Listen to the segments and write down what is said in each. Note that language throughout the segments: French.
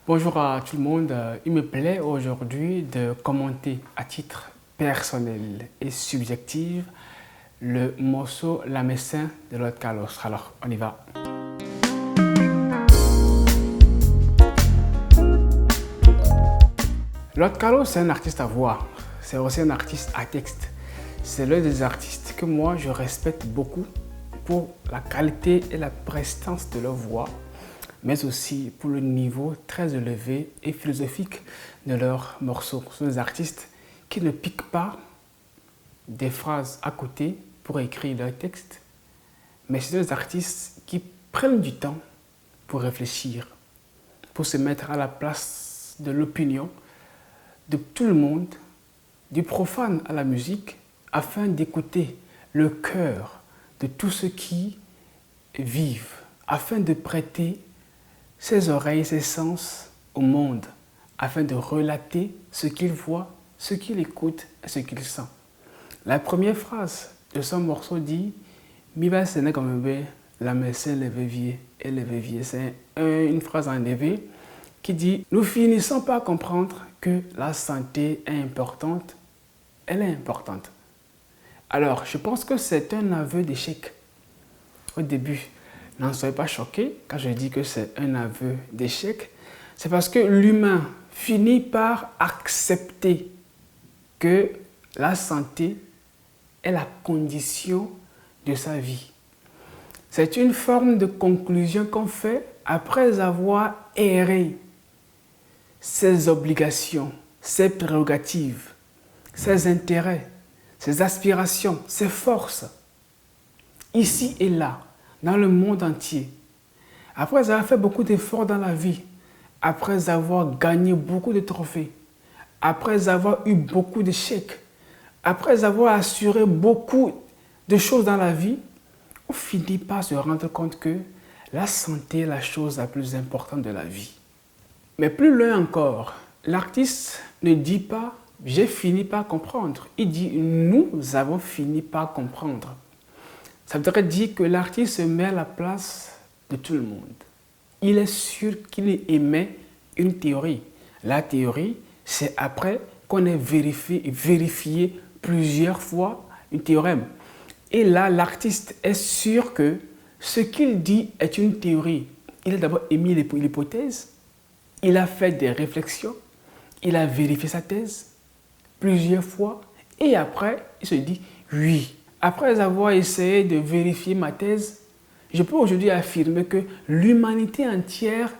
Bonjour à tout le monde. Il me plaît aujourd'hui de commenter à titre personnel et subjectif le morceau La Messin de Lord Carlos. Alors, on y va. Lord Carlos, c'est un artiste à voix. C'est aussi un artiste à texte. C'est l'un des artistes que moi, je respecte beaucoup pour la qualité et la prestance de leur voix, mais aussi pour le niveau très élevé et philosophique de leurs morceaux. Ce sont des artistes qui ne piquent pas des phrases à côté pour écrire leur texte, mais c'est des artistes qui prennent du temps pour réfléchir, pour se mettre à la place de l'opinion de tout le monde, du profane à la musique, afin d'écouter le cœur de tous ceux qui vivent, afin de prêter ses oreilles, ses sens au monde, afin de relater ce qu'il voit, ce qu'il écoute et ce qu'il sent. La première phrase de son morceau dit « Mi va sene comme bébé, la messe le vivier et le vivier ». C'est une phrase en élevé qui dit « Nous finissons par comprendre que la santé est importante, elle est importante ». Alors, je pense que c'est un aveu d'échec. Au début, n'en soyez pas choqués quand je dis que c'est un aveu d'échec. C'est parce que l'humain finit par accepter que la santé est la condition de sa vie. C'est une forme de conclusion qu'on fait après avoir erré ses obligations, ses prérogatives, ses intérêts, ses aspirations, ses forces, ici et là, dans le monde entier. Après avoir fait beaucoup d'efforts dans la vie, après avoir gagné beaucoup de trophées, après avoir eu beaucoup d'échecs, après avoir assuré beaucoup de choses dans la vie, on finit par se rendre compte que la santé est la chose la plus importante de la vie. Mais plus loin encore, l'artiste ne dit pas « j'ai fini par comprendre ». Il dit « nous avons fini par comprendre ». Ça voudrait dire que l'artiste se met à la place de tout le monde. Il est sûr qu'il émet une théorie. La théorie, c'est après qu'on ait vérifié plusieurs fois un théorème. Et là, l'artiste est sûr que ce qu'il dit est une théorie. Il a d'abord émis l'hypothèse, il a fait des réflexions, il a vérifié sa thèse plusieurs fois et après, il se dit oui. Après avoir essayé de vérifier ma thèse, je peux aujourd'hui affirmer que l'humanité entière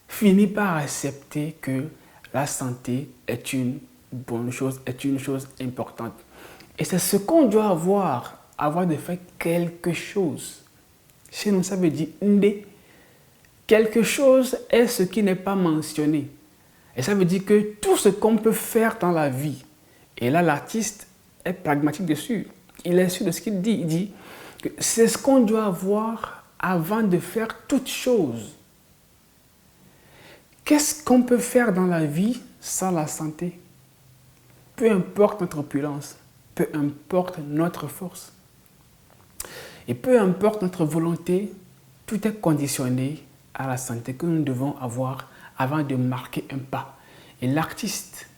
finit par accepter que la santé est une bonne chose, est une chose importante. Et c'est ce qu'on doit avoir de fait quelque chose. Chez nous, ça veut dire ndé. Quelque chose est ce qui n'est pas mentionné. Et ça veut dire que tout ce qu'on peut faire dans la vie, et là l'artiste est pragmatique dessus, il est sûr de ce qu'il dit. Il dit que c'est ce qu'on doit avoir avant de faire toute chose. Qu'est-ce qu'on peut faire dans la vie sans la santé? Peu importe notre opulence, peu importe notre force, et peu importe notre volonté, tout est conditionné à la santé que nous devons avoir avant de marquer un pas. Et l'artiste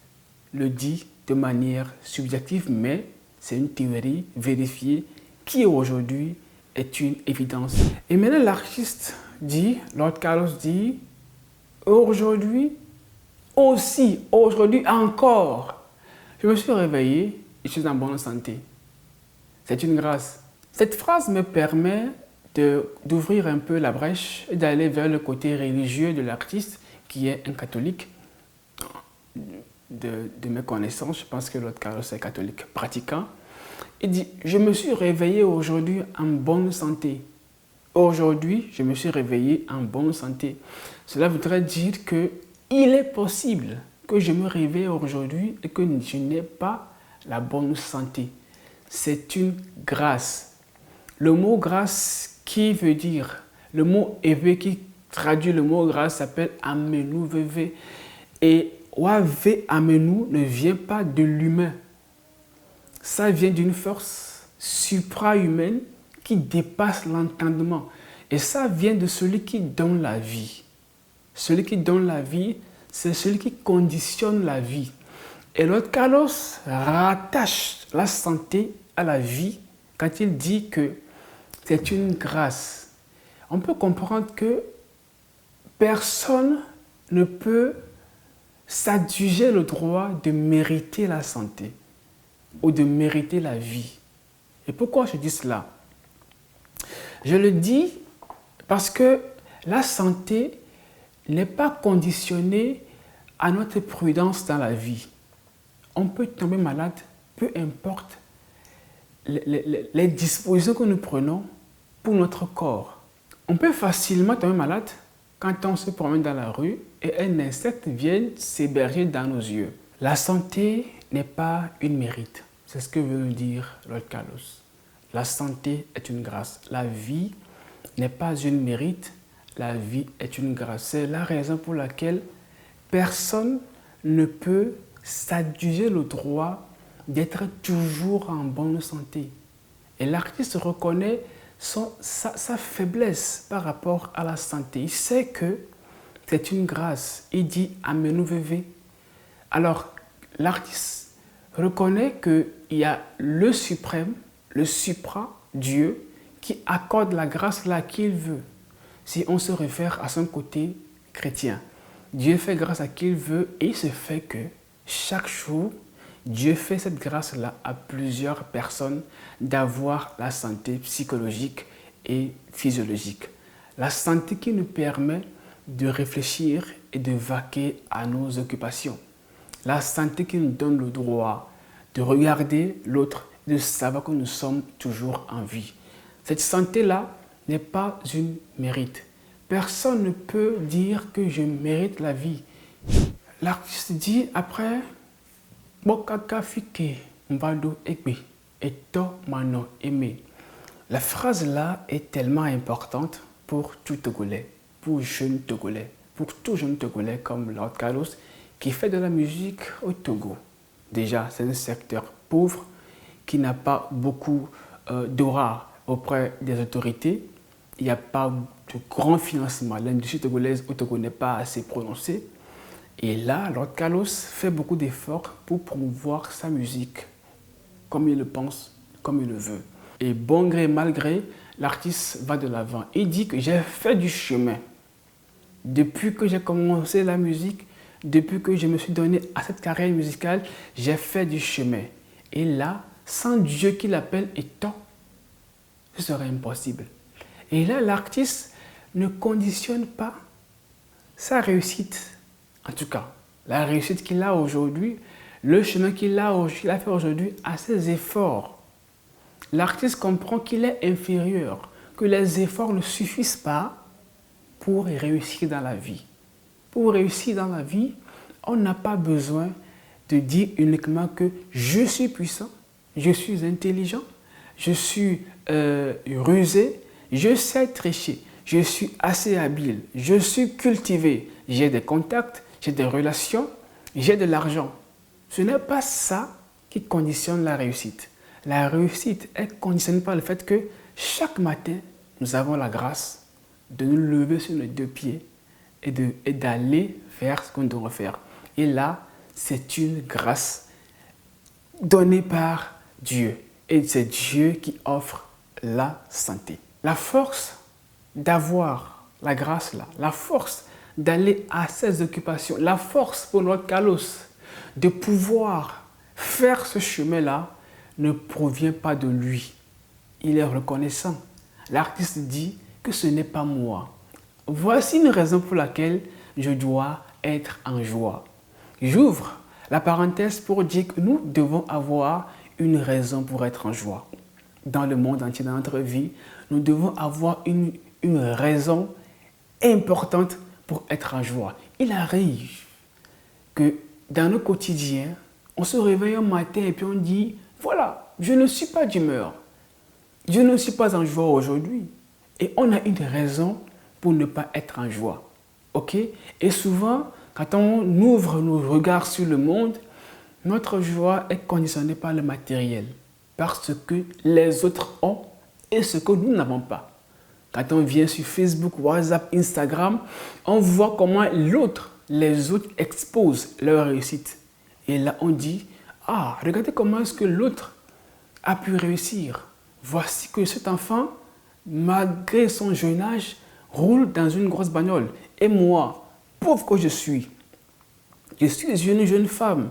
le dit de manière subjective, mais c'est une théorie vérifiée qui aujourd'hui est une évidence. Et maintenant l'artiste dit, Lord Carlos dit, aujourd'hui aussi, aujourd'hui encore, je me suis réveillé et je suis en bonne santé. C'est une grâce. Cette phrase me permet d'ouvrir un peu la brèche et d'aller vers le côté religieux de l'artiste qui est un catholique. De mes connaissances, je pense que Lord Carlos est catholique pratiquant. Il dit, je me suis réveillé aujourd'hui en bonne santé. Aujourd'hui, je me suis réveillé en bonne santé. Cela voudrait dire qu'il est possible que je me réveille aujourd'hui et que je n'ai pas la bonne santé. C'est une grâce. Le mot grâce qui veut dire, le mot éve qui traduit le mot grâce s'appelle amenu veve. Et Wave amenu ne vient pas de l'humain. Ça vient d'une force supra-humaine qui dépasse l'entendement. Et ça vient de celui qui donne la vie. celui qui donne la vie, c'est celui qui conditionne la vie. Et l'autre Carlos rattache la santé à la vie quand il dit que c'est une grâce. On peut comprendre que personne ne peut s'adjuger le droit de mériter la santé ou de mériter la vie. Et pourquoi je dis cela? Je le dis parce que la santé n'est pas conditionnée à notre prudence dans la vie. On peut tomber malade, peu importe les dispositions que nous prenons pour notre corps. On peut facilement tomber malade quand on se promène dans la rue et un insecte vient s'héberger dans nos yeux. La santé n'est pas une mérite. C'est ce que veut nous dire Lord Carlos. La santé est une grâce. La vie n'est pas une mérite. La vie est une grâce. C'est la raison pour laquelle personne ne peut s'adjuger le droit d'être toujours en bonne santé. Et l'artiste reconnaît sa faiblesse par rapport à la santé. Il sait que c'est une grâce. Il dit « Amenu veve ». Alors, l'artiste reconnaît qu'il y a le suprême, le supra, Dieu, qui accorde la grâce là qu'il veut. Si on se réfère à son côté chrétien, Dieu fait grâce à qui il veut et il se fait que chaque jour, Dieu fait cette grâce-là à plusieurs personnes d'avoir la santé psychologique et physiologique. La santé qui nous permet de réfléchir et de vaquer à nos occupations. La santé qui nous donne le droit de regarder l'autre et de savoir que nous sommes toujours en vie. Cette santé-là n'est pas une mérite. Personne ne peut dire que je mérite la vie. L'artiste dit après, la phrase là est tellement importante pour tout Togolais, pour jeune Togolais, pour tout jeune Togolais comme Lord Carlos qui fait de la musique au Togo. Déjà, c'est un secteur pauvre qui n'a pas beaucoup d'aura auprès des autorités. Il n'y a pas de grand financement. L'industrie togolaise au Togo n'est pas assez prononcée. Et là, Lord Carlos fait beaucoup d'efforts pour promouvoir sa musique comme il le pense, comme il le veut. Et bon gré, mal gré, l'artiste va de l'avant. Il dit que j'ai fait du chemin. Depuis que j'ai commencé la musique, depuis que je me suis donné à cette carrière musicale, j'ai fait du chemin. Et là, sans Dieu qui l'appelle étant, ce serait impossible. Et là, l'artiste ne conditionne pas sa réussite. En tout cas, la réussite qu'il a aujourd'hui, le chemin qu'il a fait aujourd'hui à ses efforts. L'artiste comprend qu'il est inférieur, que les efforts ne suffisent pas pour réussir dans la vie. Pour réussir dans la vie, on n'a pas besoin de dire uniquement que je suis puissant, je suis intelligent, je suis rusé, je sais tricher, je suis assez habile, je suis cultivé, j'ai des contacts, j'ai des relations, j'ai de l'argent. Ce n'est pas ça qui conditionne la réussite. La réussite est conditionnée par le fait que chaque matin, nous avons la grâce de nous lever sur nos deux pieds et d'aller faire ce qu'on doit faire. Et là, c'est une grâce donnée par Dieu. Et c'est Dieu qui offre la santé. La force d'avoir la grâce là, la force d'aller à ses occupations, la force pour notre Carlos de pouvoir faire ce chemin-là ne provient pas de lui. Il est reconnaissant. L'artiste dit que ce n'est pas moi. Voici une raison pour laquelle je dois être en joie. J'ouvre la parenthèse pour dire que nous devons avoir une raison pour être en joie. Dans le monde entier, dans notre vie, nous devons avoir une raison importante pour être en joie. Il arrive que dans nos quotidiens, on se réveille un matin et puis on dit, voilà, je ne suis pas d'humeur. Je ne suis pas en joie aujourd'hui. Et on a une raison pour ne pas être en joie. Ok? Et souvent, quand on ouvre nos regards sur le monde, notre joie est conditionnée par le matériel, par ce que les autres ont et ce que nous n'avons pas. quand on vient sur Facebook, WhatsApp, Instagram, on voit comment les autres exposent leur réussite. Et là, on dit, ah, regardez comment est-ce que l'autre a pu réussir. Voici que cet enfant, malgré son jeune âge, roule dans une grosse bagnole. Et moi, pauvre que je suis une jeune femme.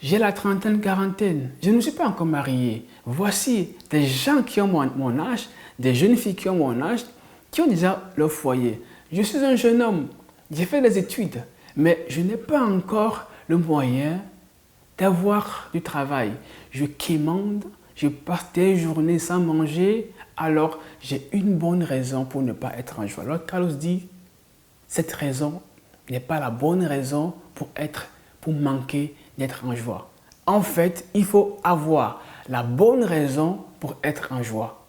J'ai la trentaine, quarantaine. Je ne suis pas encore mariée. Voici des gens qui ont mon âge, des jeunes filles qui ont mon âge, qui ont déjà leur foyer. Je suis un jeune homme. J'ai fait des études, mais je n'ai pas encore le moyen d'avoir du travail. Je quémande, je passe des journées sans manger, alors j'ai une bonne raison pour ne pas être en joie. Alors Carlos dit, cette raison n'est pas la bonne raison pour manquer d'être en joie. En fait, il faut avoir la bonne raison pour être en joie.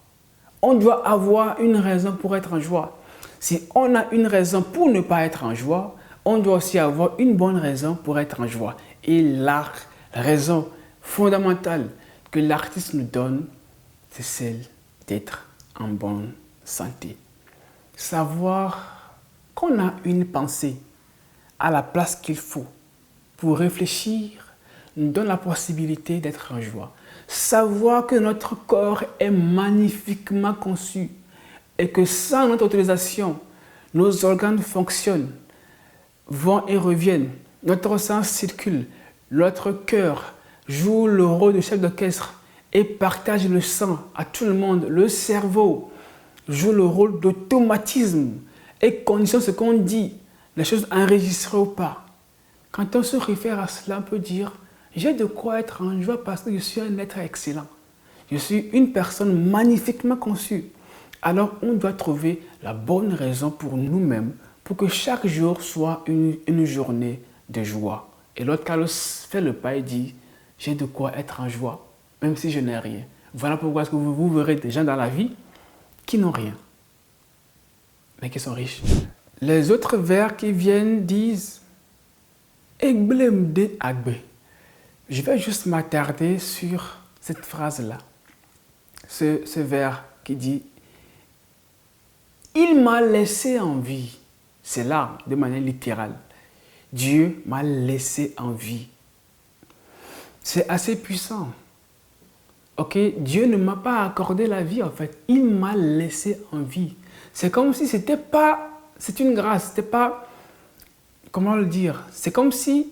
On doit avoir une raison pour être en joie. Si on a une raison pour ne pas être en joie, on doit aussi avoir une bonne raison pour être en joie. Et la raison fondamentale que l'artiste nous donne, c'est celle d'être en bonne santé. Savoir qu'on a une pensée à la place qu'il faut pour réfléchir nous donne la possibilité d'être en joie. Savoir que notre corps est magnifiquement conçu et que sans notre autorisation, nos organes fonctionnent, vont et reviennent, notre sang circule, notre cœur joue le rôle de chef d'orchestre et partage le sang à tout le monde. Le cerveau joue le rôle d'automatisme et conditionne ce qu'on dit, les choses enregistrées ou pas. Quand on se réfère à cela, on peut dire « j'ai de quoi être en joie parce que je suis un être excellent. Je suis une personne magnifiquement conçue. » Alors, on doit trouver la bonne raison pour nous-mêmes pour que chaque jour soit une journée de joie. Et l'autre Carlos fait le pas et dit « j'ai de quoi être en joie, même si je n'ai rien. » Voilà pourquoi est-ce que vous verrez des gens dans la vie qui n'ont rien, mais qui sont riches. Les autres vers qui viennent disent « Egblem agbe ». Je vais juste m'attarder sur cette phrase-là. Ce vers qui dit « Il m'a laissé en vie ». C'est là, de manière littérale. Dieu m'a laissé en vie. C'est assez puissant. Ok, Dieu ne m'a pas accordé la vie en fait. Il m'a laissé en vie. C'est comme si c'était pas... C'est une grâce, c'était pas... Comment le dire? C'est comme si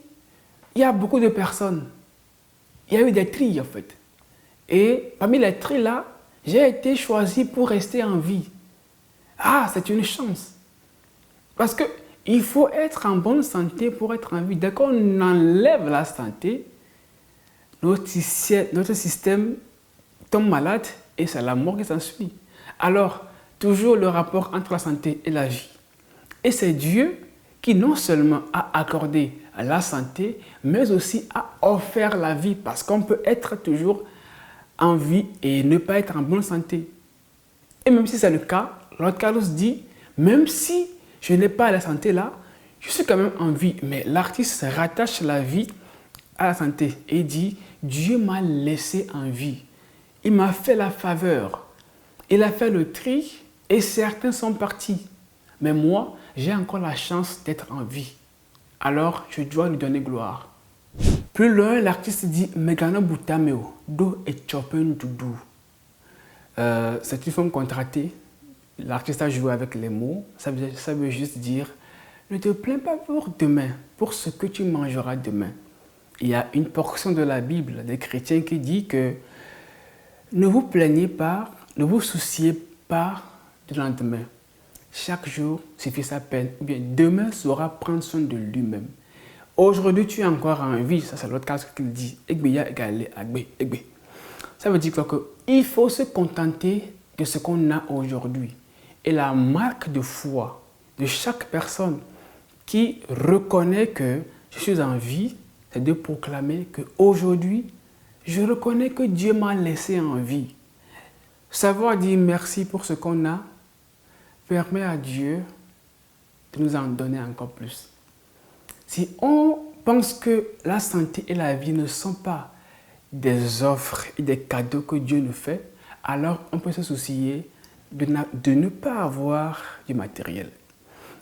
il y a beaucoup de personnes. Il y a eu des tris en fait. Et parmi les tris là, j'ai été choisi pour rester en vie. Ah, c'est une chance. Parce qu'il faut être en bonne santé pour être en vie. Dès qu'on enlève la santé, notre système tombe malade et c'est la mort qui s'ensuit. Alors, toujours le rapport entre la santé et la vie. Et c'est Dieu qui non seulement a accordé la santé, mais aussi a offert la vie. Parce qu'on peut être toujours en vie et ne pas être en bonne santé. Et même si c'est le cas, Lord Carlos dit, même si je n'ai pas la santé là, je suis quand même en vie. Mais l'artiste rattache la vie à la santé et dit, Dieu m'a laissé en vie. Il m'a fait la faveur. Il a fait le tri et certains sont partis. Mais moi, j'ai encore la chance d'être en vie. Alors, je dois lui donner gloire. Plus loin, l'artiste dit Megano Butameo, do et chopen doudou. C'est une forme contractée. L'artiste a joué avec les mots. Ça veut juste dire ne te plains pas pour demain, pour ce que tu mangeras demain. Il y a une portion de la Bible des chrétiens qui dit que ne vous plaignez pas, ne vous souciez pas du lendemain. Chaque jour suffit sa peine, ou bien demain saura prendre soin de lui-même. Aujourd'hui, tu es encore en vie, ça c'est l'autre cas qu'il dit. Ça veut dire qu'il faut se contenter de ce qu'on a aujourd'hui. Et la marque de foi de chaque personne qui reconnaît que je suis en vie, c'est de proclamer qu'aujourd'hui, je reconnais que Dieu m'a laissé en vie. Savoir dire merci pour ce qu'on a permet à Dieu de nous en donner encore plus. Si on pense que la santé et la vie ne sont pas des offres et des cadeaux que Dieu nous fait, alors on peut se soucier de ne pas avoir du matériel.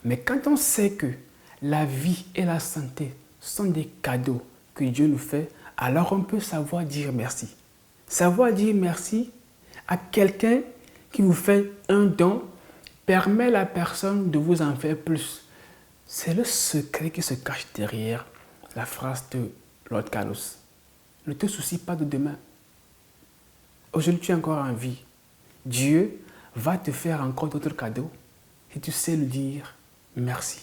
Mais quand on sait que la vie et la santé sont des cadeaux que Dieu nous fait, alors on peut savoir dire merci. Savoir dire merci à quelqu'un qui vous fait un don permet à la personne de vous en faire plus. C'est le secret qui se cache derrière la phrase de Lord Carlos. Ne te soucie pas de demain. Aujourd'hui, tu es encore en vie. Dieu va te faire encore d'autres cadeaux et tu sais lui dire merci.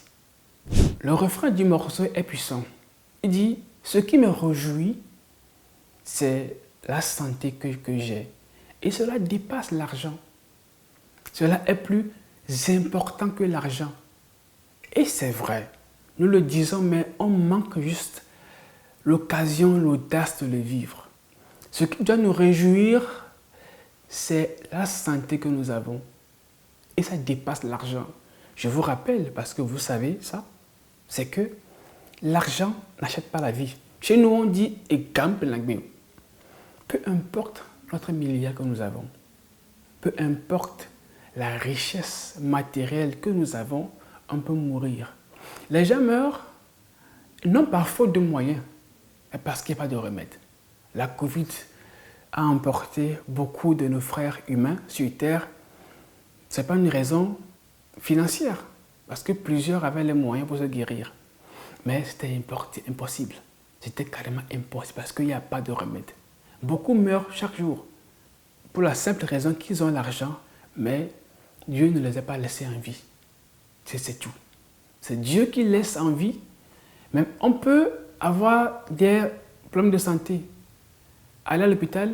Le refrain du morceau est puissant. Il dit, ce qui me réjouit, c'est la santé que j'ai. Et cela dépasse l'argent. Cela est plus important que l'argent. Et c'est vrai, nous le disons, mais on manque juste l'occasion, l'audace de le vivre. Ce qui doit nous réjouir, c'est la santé que nous avons. Et ça dépasse l'argent. Je vous rappelle, parce que vous savez ça, c'est que l'argent n'achète pas la vie. Chez nous, on dit « peu importe notre milliard que nous avons, peu importe la richesse matérielle que nous avons, on peut mourir. Les gens meurent, non par faute de moyens, mais parce qu'il n'y a pas de remède. La Covid a emporté beaucoup de nos frères humains sur Terre. Ce n'est pas une raison financière, parce que plusieurs avaient les moyens pour se guérir. Mais c'était impossible. C'était carrément impossible, parce qu'il n'y a pas de remède. Beaucoup meurent chaque jour, pour la simple raison qu'ils ont l'argent, mais Dieu ne les a pas laissés en vie. C'est tout. C'est Dieu qui laisse en vie. Même on peut avoir des problèmes de santé, aller à l'hôpital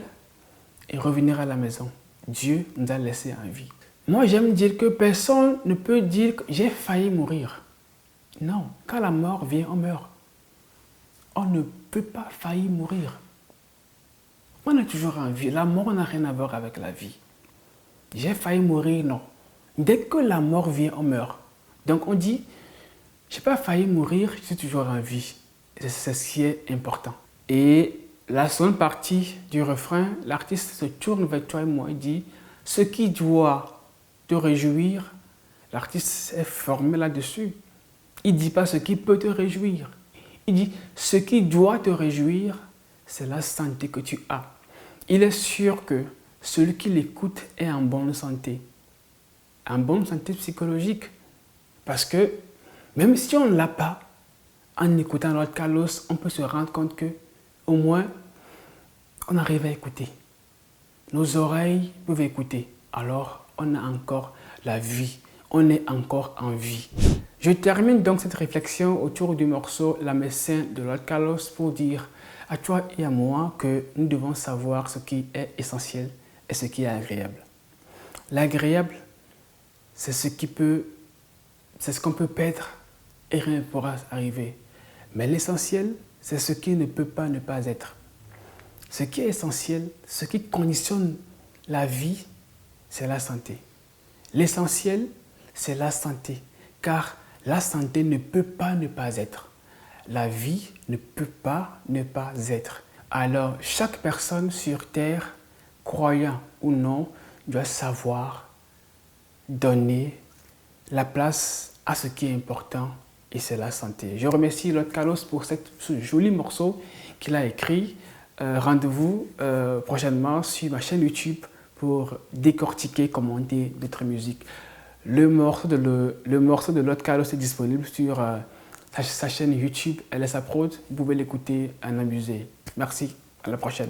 et revenir à la maison. Dieu nous a laissés en vie. Moi, j'aime dire que personne ne peut dire que j'ai failli mourir. Non, quand la mort vient, on meurt. On ne peut pas faillir mourir. On est toujours en vie. La mort n'a rien à voir avec la vie. J'ai failli mourir, non. Dès que la mort vient, on meurt. Donc on dit, je n'ai pas failli mourir, je suis toujours en vie. C'est ce qui est important. Et la seconde partie du refrain, l'artiste se tourne vers toi et moi et dit, ce qui doit te réjouir, l'artiste est formé là-dessus. Il ne dit pas ce qui peut te réjouir. Il dit, ce qui doit te réjouir, c'est la santé que tu as. Il est sûr que celui qui l'écoute est en bonne santé. En bonne santé psychologique. Parce que même si on ne l'a pas, en écoutant Lord Carlos, on peut se rendre compte que au moins, on arrive à écouter. Nos oreilles peuvent écouter. Alors, on a encore la vie. On est encore en vie. Je termine donc cette réflexion autour du morceau La Médecin de Lord Carlos pour dire à toi et à moi que nous devons savoir ce qui est essentiel et ce qui est agréable. L'agréable, c'est ce qu'on peut perdre et rien ne pourra arriver. Mais l'essentiel, c'est ce qui ne peut pas ne pas être. Ce qui est essentiel, ce qui conditionne la vie, c'est la santé. L'essentiel, c'est la santé, car la santé ne peut pas ne pas être. La vie ne peut pas ne pas être. Alors, chaque personne sur Terre, croyant ou non, doit savoir donner la place à ce qui est important et c'est la santé. Je remercie Lord Carlos pour ce joli morceau qu'il a écrit. Rendez-vous prochainement sur ma chaîne YouTube pour décortiquer, commenter d'autres musiques. Le morceau de Lord Carlos est disponible sur sa chaîne YouTube LSA Prod. Vous pouvez l'écouter en amuser. Merci, à la prochaine.